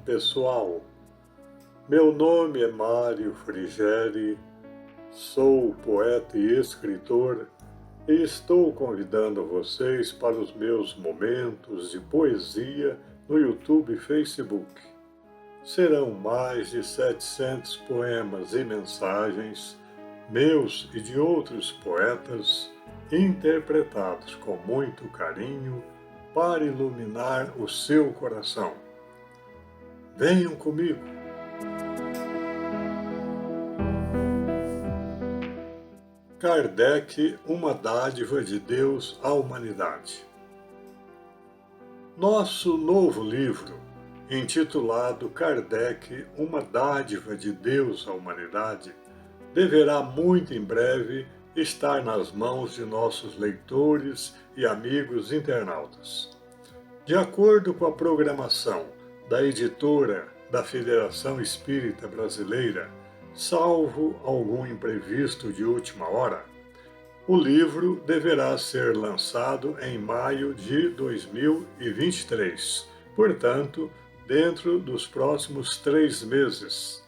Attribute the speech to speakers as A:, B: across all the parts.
A: pessoal, meu nome é Mário Frigeri, sou poeta e escritor e estou convidando vocês para os meus momentos de poesia no YouTube e Facebook. Serão mais de 700 poemas e mensagens, meus e de outros poetas, interpretados com muito carinho para iluminar o seu coração. Venham comigo! Kardec, uma dádiva de Deus à humanidade. Nosso novo livro, intitulado Kardec, uma dádiva de Deus à humanidade, deverá muito em breve estar nas mãos de nossos leitores e amigos internautas. De acordo com a programação da editora da Federação Espírita Brasileira, salvo algum imprevisto de última hora, o livro deverá ser lançado em maio de 2023, portanto, dentro dos próximos 3 meses.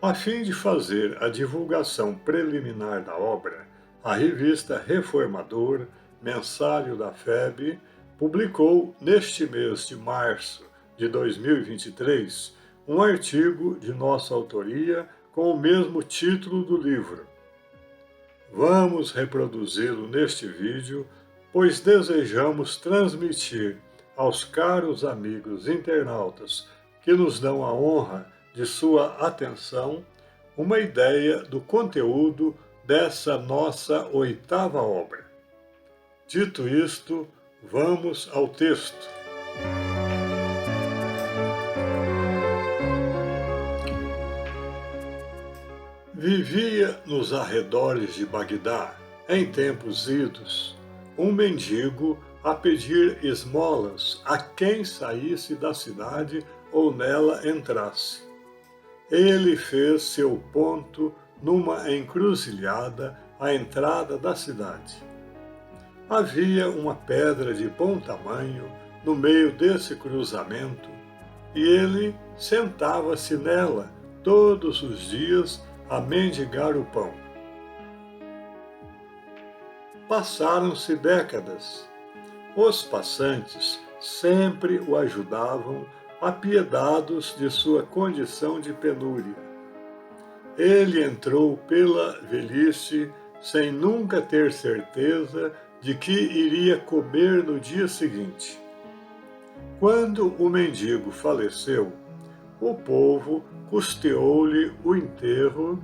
A: A fim de fazer a divulgação preliminar da obra, a revista Reformador, mensário da FEB, publicou neste mês de março de 2023 um artigo de nossa autoria com o mesmo título do livro. Vamos reproduzi-lo neste vídeo, pois desejamos transmitir aos caros amigos internautas que nos dão a honra de sua atenção uma ideia do conteúdo dessa nossa 8ª obra. Dito isto, vamos ao texto. Vivia nos arredores de Bagdá, em tempos idos, um mendigo a pedir esmolas a quem saísse da cidade ou nela entrasse. Ele fez seu ponto numa encruzilhada à entrada da cidade. Havia uma pedra de bom tamanho no meio desse cruzamento e ele sentava-se nela todos os dias a mendigar o pão. Passaram-se décadas. Os passantes sempre o ajudavam, apiedados de sua condição de penúria. Ele entrou pela velhice sem nunca ter certeza de que iria comer no dia seguinte. Quando o mendigo faleceu, o povo custeou-lhe o enterro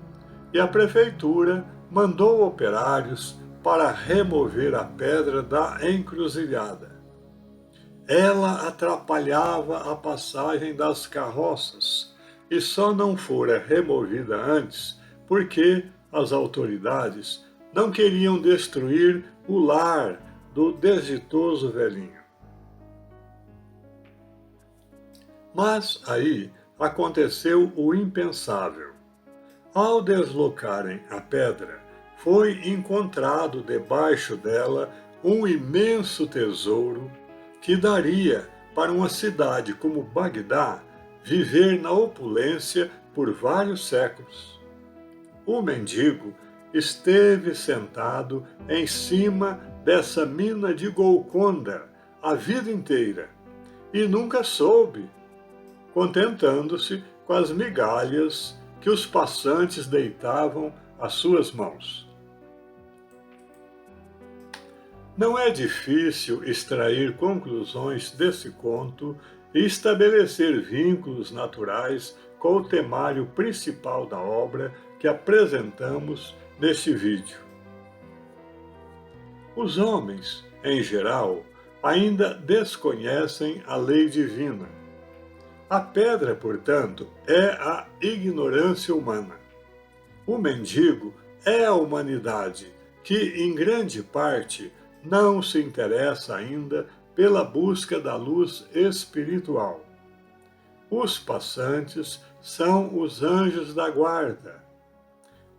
A: e a prefeitura mandou operários para remover a pedra da encruzilhada. Ela atrapalhava a passagem das carroças e só não fora removida antes porque as autoridades não queriam destruir o lar do desditoso velhinho. Mas aí aconteceu o impensável. Ao deslocarem a pedra, foi encontrado debaixo dela um imenso tesouro que daria para uma cidade como Bagdá viver na opulência por vários séculos. O mendigo esteve sentado em cima dessa mina de Golconda a vida inteira e nunca soube, contentando-se com as migalhas que os passantes deitavam às suas mãos. Não é difícil extrair conclusões desse conto e estabelecer vínculos naturais com o temário principal da obra que apresentamos neste vídeo. Os homens, em geral, ainda desconhecem a lei divina. A pedra, portanto, é a ignorância humana. O mendigo é a humanidade que, em grande parte, não se interessa ainda pela busca da luz espiritual. Os passantes são os anjos da guarda.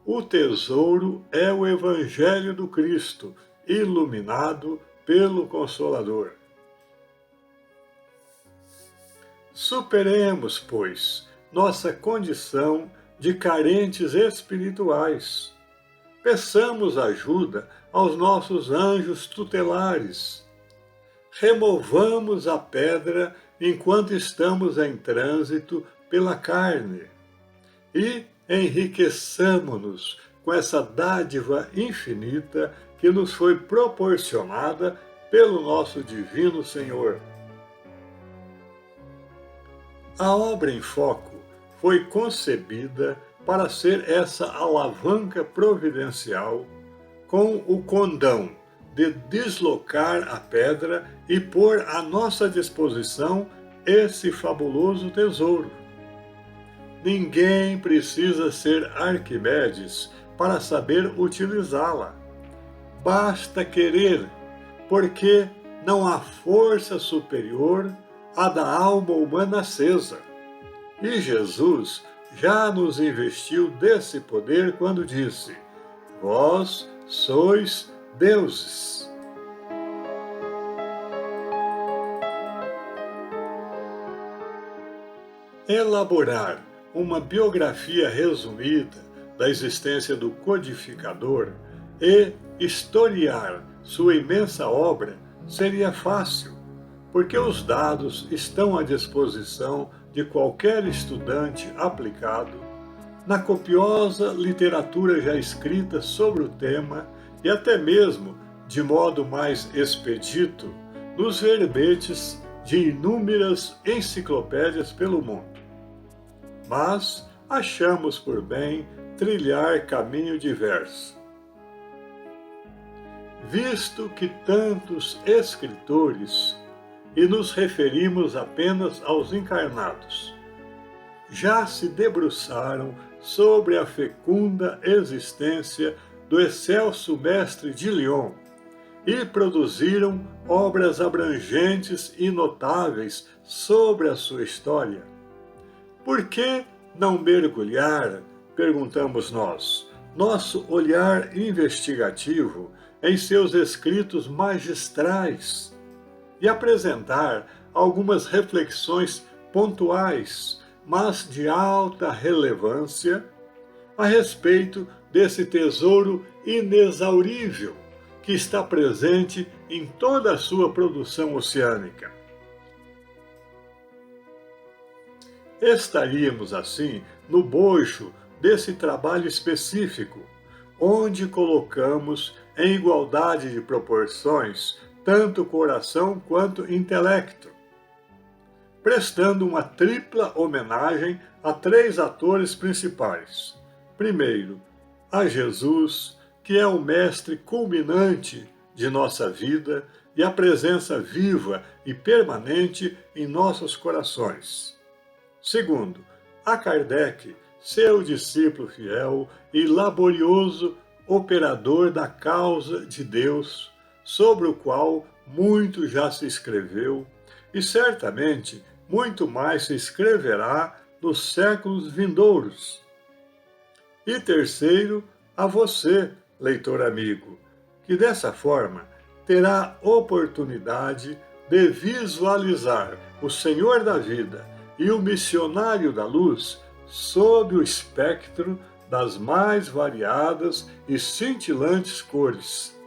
A: O tesouro é o Evangelho do Cristo, iluminado pelo Consolador. Superemos, pois, nossa condição de carentes espirituais. Peçamos ajuda aos nossos anjos tutelares. Removamos a pedra enquanto estamos em trânsito pela carne e enriqueçamo-nos com essa dádiva infinita que nos foi proporcionada pelo nosso divino Senhor. A obra em foco foi concebida para ser essa alavanca providencial com o condão de deslocar a pedra e pôr à nossa disposição esse fabuloso tesouro. Ninguém precisa ser Arquimedes para saber utilizá-la. Basta querer, porque não há força superior à da alma humana acesa. E Jesus já nos investiu desse poder quando disse: Vós sois deuses. Elaborar uma biografia resumida da existência do codificador e historiar sua imensa obra seria fácil, porque os dados estão à disposição de qualquer estudante aplicado na copiosa literatura já escrita sobre o tema e até mesmo, de modo mais expedito, nos verbetes de inúmeras enciclopédias pelo mundo. Mas achamos por bem trilhar caminho diverso. Visto que tantos escritores, e nos referimos apenas aos encarnados, já se debruçaram sobre a fecunda existência do excelso mestre de Lyon e produziram obras abrangentes e notáveis sobre a sua história. Por que não mergulhar, perguntamos nós, nosso olhar investigativo em seus escritos magistrais e apresentar algumas reflexões pontuais, mas de alta relevância, a respeito desse tesouro inexaurível que está presente em toda a sua produção oceânica? Estaríamos, assim, no bojo desse trabalho específico, onde colocamos em igualdade de proporções tanto coração quanto intelecto, prestando uma tripla homenagem a três atores principais. Primeiro, a Jesus, que é o mestre culminante de nossa vida e a presença viva e permanente em nossos corações. Segundo, a Kardec, seu discípulo fiel e laborioso operador da causa de Deus, sobre o qual muito já se escreveu e certamente muito mais se escreverá nos séculos vindouros. E terceiro, a você, leitor amigo, que dessa forma terá oportunidade de visualizar o Senhor da vida e o missionário da luz sob o espectro das mais variadas e cintilantes cores.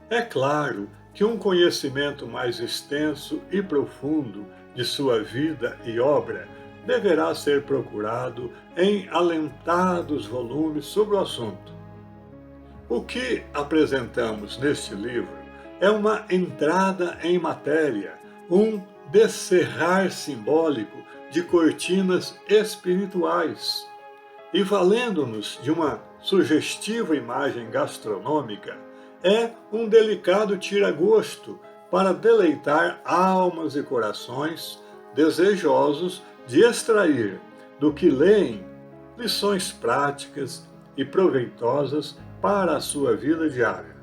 A: É claro que um conhecimento mais extenso e profundo de sua vida e obra deverá ser procurado em alentados volumes sobre o assunto. O que apresentamos neste livro é uma entrada em matéria, um descerrar simbólico de cortinas espirituais. E valendo-nos de uma sugestiva imagem gastronômica, é um delicado tira-gosto para deleitar almas e corações desejosos de extrair do que leem lições práticas e proveitosas para a sua vida diária.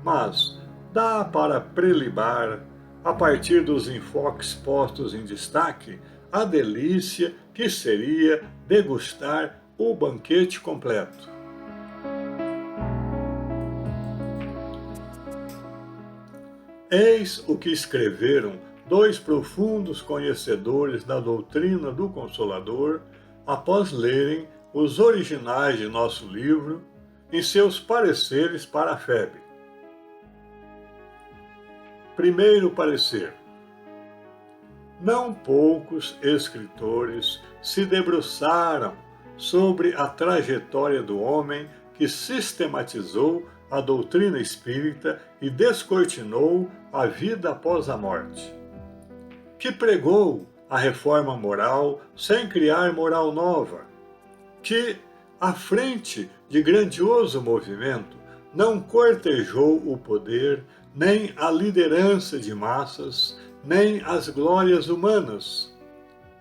A: Mas dá para prelibar, a partir dos enfoques postos em destaque, a delícia que seria degustar o banquete completo. Eis o que escreveram dois profundos conhecedores da doutrina do Consolador, após lerem os originais de nosso livro, em seus pareceres para a FEB. Primeiro parecer. Não poucos escritores se debruçaram sobre a trajetória do homem que sistematizou a doutrina espírita e descortinou a vida após a morte, que pregou a reforma moral sem criar moral nova, que, à frente de grandioso movimento, não cortejou o poder, nem a liderança de massas, nem as glórias humanas.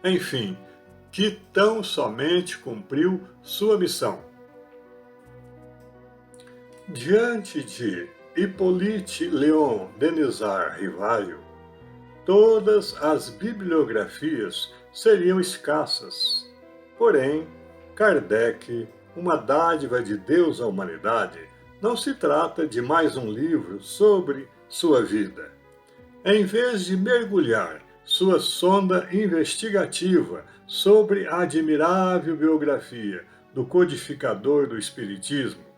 A: Enfim, que tão somente cumpriu sua missão. Diante de Hippolyte Léon Denisard Rivaio, todas as bibliografias seriam escassas. Porém, Kardec, uma dádiva de Deus à humanidade, não se trata de mais um livro sobre sua vida. Em vez de mergulhar sua sonda investigativa sobre a admirável biografia do codificador do Espiritismo,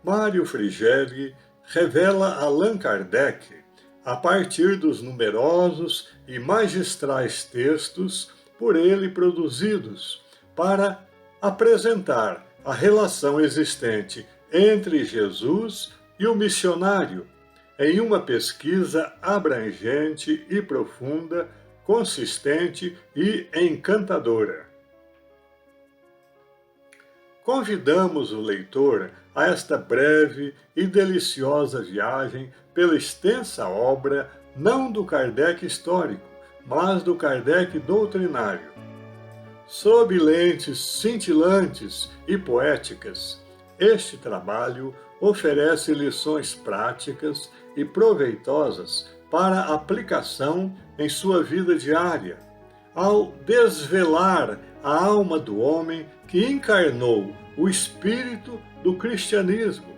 A: Mário Frigelli revela Allan Kardec, a partir dos numerosos e magistrais textos por ele produzidos, para apresentar a relação existente entre Jesus e o missionário, em uma pesquisa abrangente e profunda, consistente e encantadora. Convidamos o leitor a esta breve e deliciosa viagem pela extensa obra não do Kardec histórico, mas do Kardec doutrinário. Sob lentes cintilantes e poéticas, este trabalho oferece lições práticas e proveitosas para aplicação em sua vida diária, ao desvelar a alma do homem que encarnou o espírito do cristianismo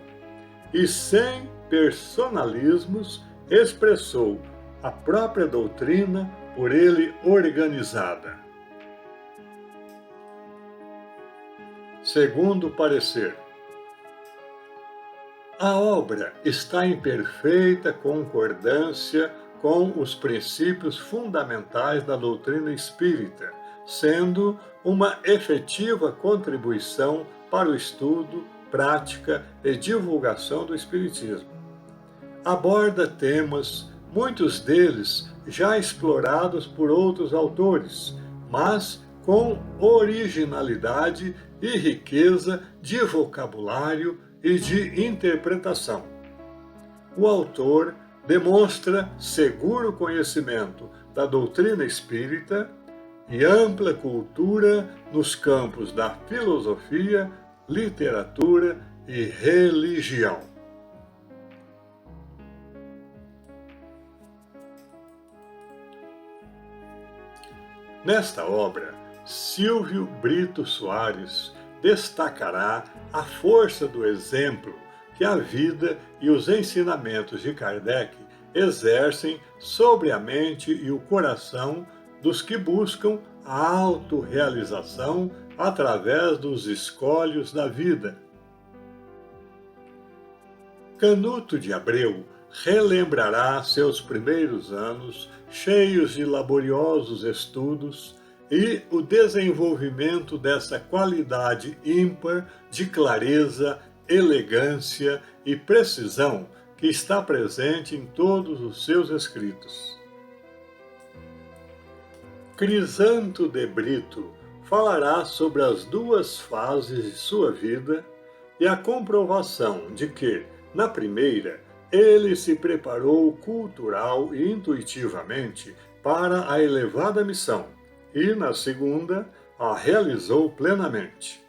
A: e, sem personalismos, expressou a própria doutrina por ele organizada. Segundo parecer. A obra está em perfeita concordância com os princípios fundamentais da doutrina espírita, sendo uma efetiva contribuição para o estudo, prática e divulgação do Espiritismo. Aborda temas, muitos deles já explorados por outros autores, mas com originalidade e riqueza de vocabulário e de interpretação. O autor demonstra seguro conhecimento da doutrina espírita e ampla cultura nos campos da filosofia, literatura e religião. Nesta obra, Silvio Brito Soares destacará a força do exemplo que a vida e os ensinamentos de Kardec exercem sobre a mente e o coração dos que buscam a autorrealização através dos escolhos da vida. Canuto de Abreu relembrará seus primeiros anos cheios de laboriosos estudos e o desenvolvimento dessa qualidade ímpar de clareza, elegância e precisão que está presente em todos os seus escritos. Crisanto de Brito falará sobre as duas fases de sua vida e a comprovação de que, na primeira, ele se preparou cultural e intuitivamente para a elevada missão, e, na segunda, a realizou plenamente.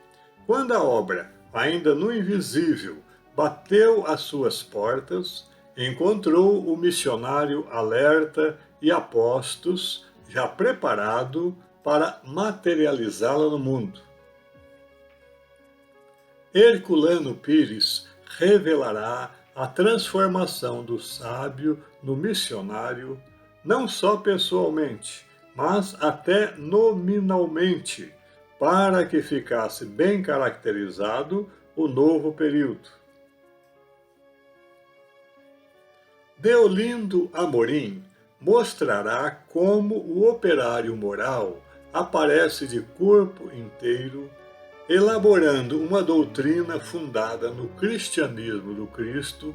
A: Quando a obra, ainda no invisível, bateu às suas portas, encontrou o missionário alerta e a postos, já preparado para materializá-la no mundo. Herculano Pires revelará a transformação do sábio no missionário, não só pessoalmente, mas até nominalmente, para que ficasse bem caracterizado o novo período. Deolindo Amorim mostrará como o operário moral aparece de corpo inteiro, elaborando uma doutrina fundada no cristianismo do Cristo,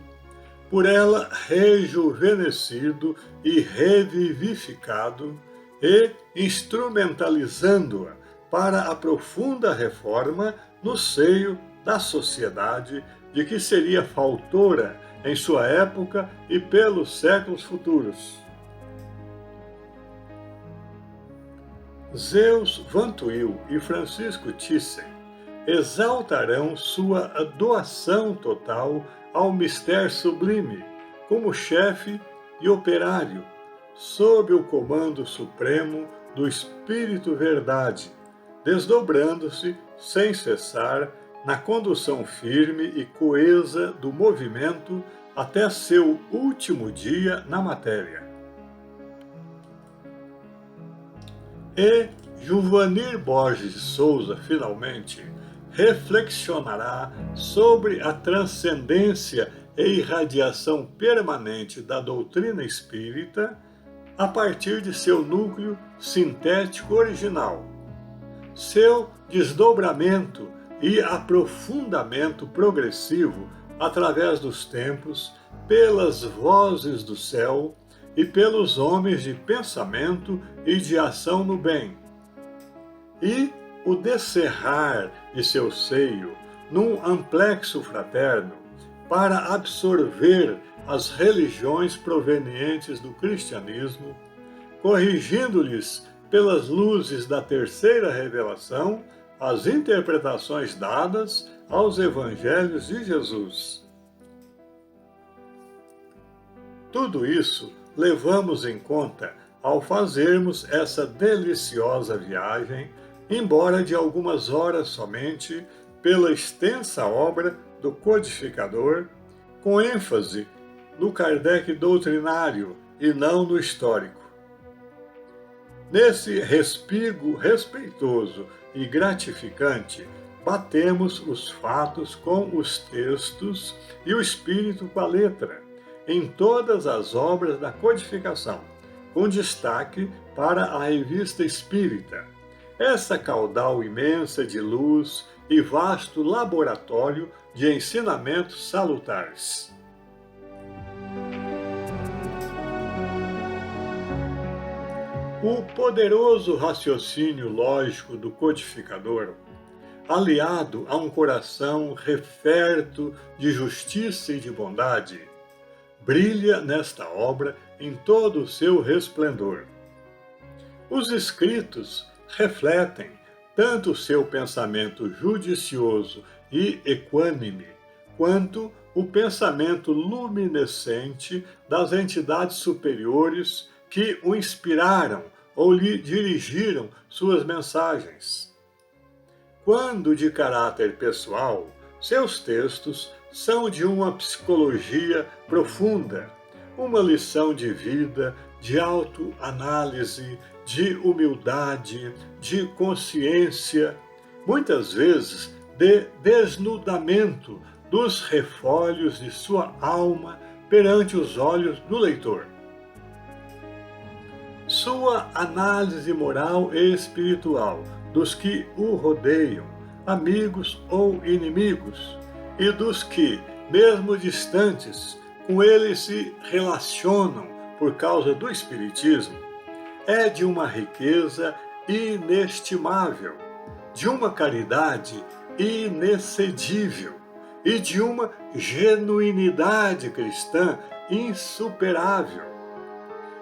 A: por ela rejuvenescido e revivificado, e instrumentalizando-a para a profunda reforma no seio da sociedade de que seria faltora em sua época e pelos séculos futuros. Zeus Van Tuyl e Francisco Thyssen exaltarão sua doação total ao mistério sublime, como chefe e operário, sob o comando supremo do Espírito Verdade, desdobrando-se sem cessar na condução firme e coesa do movimento até seu último dia na matéria. E Juvanir Borges de Souza, finalmente, reflexionará sobre a transcendência e irradiação permanente da doutrina espírita a partir de seu núcleo sintético original, seu desdobramento e aprofundamento progressivo através dos tempos, pelas vozes do céu e pelos homens de pensamento e de ação no bem, e o descerrar de seu seio num amplexo fraterno para absorver as religiões provenientes do cristianismo, corrigindo-lhes pelas luzes da terceira revelação as interpretações dadas aos evangelhos de Jesus. Tudo isso levamos em conta ao fazermos essa deliciosa viagem, embora de algumas horas somente, pela extensa obra do codificador, com ênfase no Kardec doutrinário e não no histórico. Nesse respigo respeitoso e gratificante, batemos os fatos com os textos e o espírito com a letra, em todas as obras da codificação, com destaque para a Revista Espírita, essa caudal imensa de luz e vasto laboratório de ensinamentos salutares. O poderoso raciocínio lógico do codificador, aliado a um coração referto de justiça e de bondade, brilha nesta obra em todo o seu resplendor. Os escritos refletem tanto o seu pensamento judicioso e equânime, quanto o pensamento luminescente das entidades superiores que o inspiraram ou lhe dirigiram suas mensagens. Quando de caráter pessoal, seus textos são de uma psicologia profunda, uma lição de vida, de autoanálise, de humildade, de consciência, muitas vezes de desnudamento dos refolhos de sua alma perante os olhos do leitor. Sua análise moral e espiritual dos que o rodeiam, amigos ou inimigos, e dos que, mesmo distantes, com ele se relacionam por causa do Espiritismo, é de uma riqueza inestimável, de uma caridade inexcedível e de uma genuinidade cristã insuperável.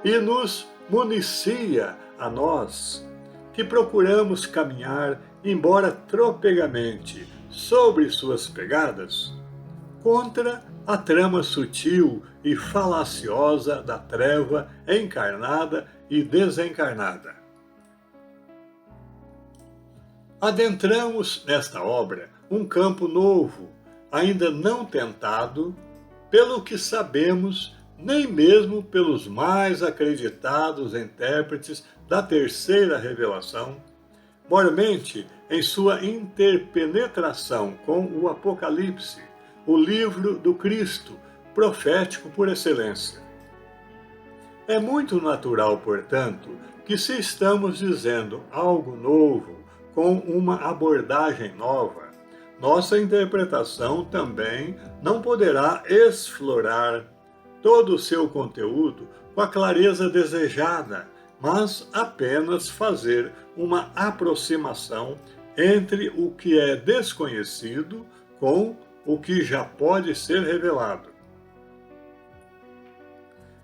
A: E nos municia a nós, que procuramos caminhar, embora tropegamente, sobre suas pegadas, contra a trama sutil e falaciosa da treva encarnada e desencarnada. Adentramos nesta obra um campo novo, ainda não tentado, pelo que sabemos, nem mesmo pelos mais acreditados intérpretes da terceira revelação, mormente em sua interpenetração com o Apocalipse, o livro do Cristo, profético por excelência. É muito natural, portanto, que se estamos dizendo algo novo, com uma abordagem nova, nossa interpretação também não poderá explorar todo o seu conteúdo com a clareza desejada, mas apenas fazer uma aproximação entre o que é desconhecido com o que já pode ser revelado.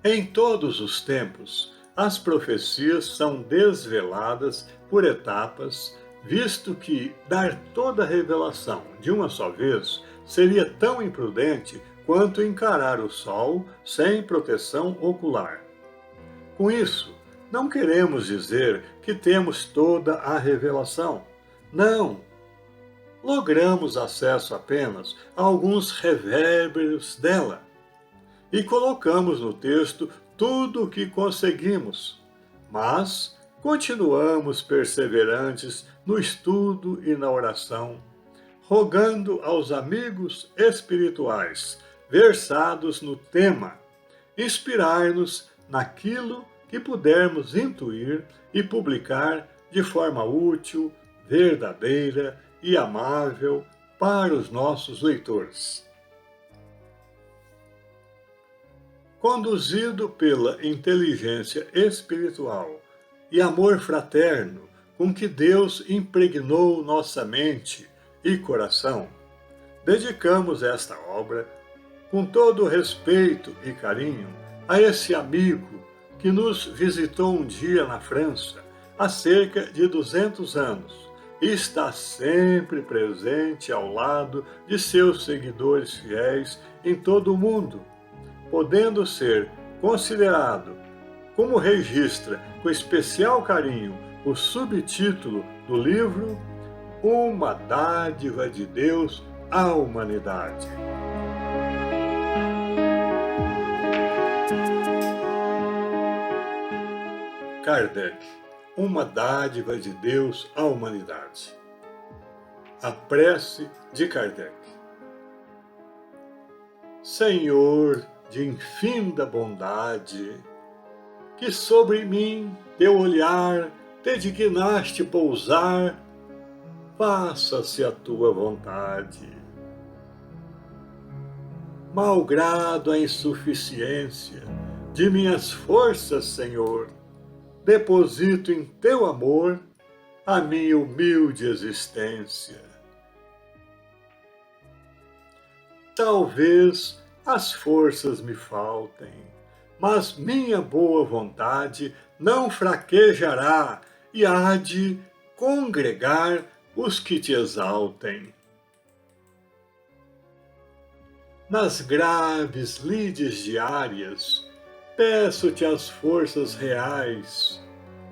A: Em todos os tempos, as profecias são desveladas por etapas, visto que dar toda a revelação de uma só vez seria tão imprudente quanto encarar o sol sem proteção ocular. Com isso, não queremos dizer que temos toda a revelação. Não! Logramos acesso apenas a alguns revérberos dela e colocamos no texto tudo o que conseguimos, mas continuamos perseverantes no estudo e na oração, rogando aos amigos espirituais versados no tema, inspirar-nos naquilo que pudermos intuir e publicar de forma útil, verdadeira e amável para os nossos leitores. Conduzido pela inteligência espiritual e amor fraterno com que Deus impregnou nossa mente e coração, dedicamos esta obra com todo respeito e carinho a esse amigo que nos visitou um dia na França, há cerca de 200 anos, e está sempre presente ao lado de seus seguidores fiéis em todo o mundo, podendo ser considerado, como registra com especial carinho o subtítulo do livro, Uma Dádiva de Deus à Humanidade. Kardec, Uma Dádiva de Deus à Humanidade. A prece de Kardec. Senhor de infinda bondade, que sobre mim teu olhar te dignaste pousar, faça-se a tua vontade. Malgrado a insuficiência de minhas forças, Senhor, deposito em teu amor a minha humilde existência. Talvez as forças me faltem, mas minha boa vontade não fraquejará e há de congregar os que te exaltem. Nas graves lides diárias, peço-te as forças reais,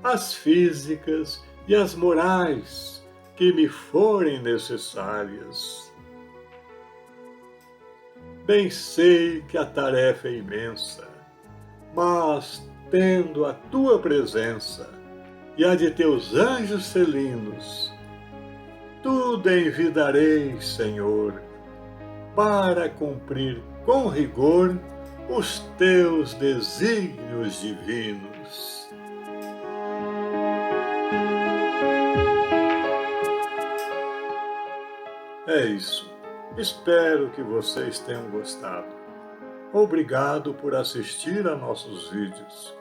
A: as físicas e as morais que me forem necessárias. Bem sei que a tarefa é imensa, mas, tendo a tua presença e a de teus anjos celinos, tudo envidarei, Senhor, para cumprir com rigor os teus desígnios divinos. É isso. Espero que vocês tenham gostado. Obrigado por assistir a nossos vídeos.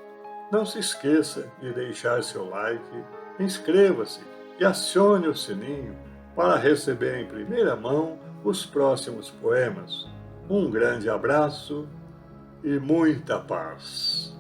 A: Não se esqueça de deixar seu like, inscreva-se e acione o sininho para receber em primeira mão os próximos poemas. Um grande abraço e muita paz.